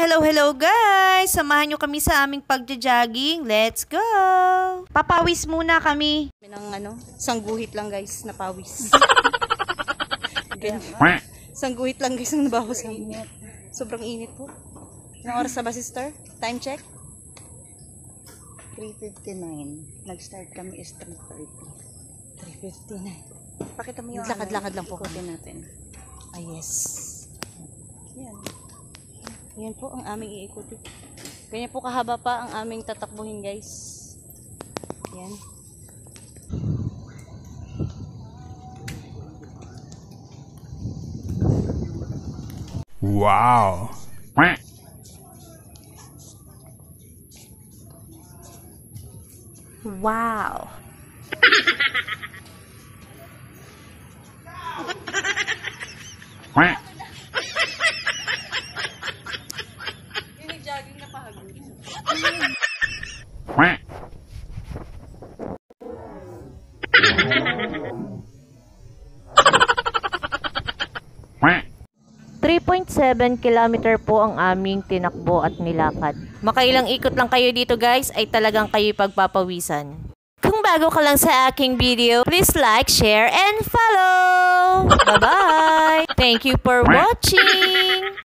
Hello guys! Samahan nyo kami sa aming pagja-jogging. Let's go! Papawis muna kami. Sangguhit lang guys, napawis. Sangguhit lang guys ang nabawas kami. Sobrang init po. Ilang oras na ba, sister? Time check? 3:59. Nag-start kami is 3:30. 3:59. Pakita mo yung lakad-lakad lang po kami natin. Ah, yes. Yan. Yan po ang aming iikuti. Ganyan po kahaba pa ang aming tatakbuhin guys. Yan. Wow. Wow! Jogging na pahagod. 3.7 kilometer po ang aming tinakbo at nilakad. Makailang ikot lang kayo dito guys ay talagang kayo pagpapawisan. Kung bago ka lang sa aking video, please like, share, and follow! Bye-bye! Thank you for watching!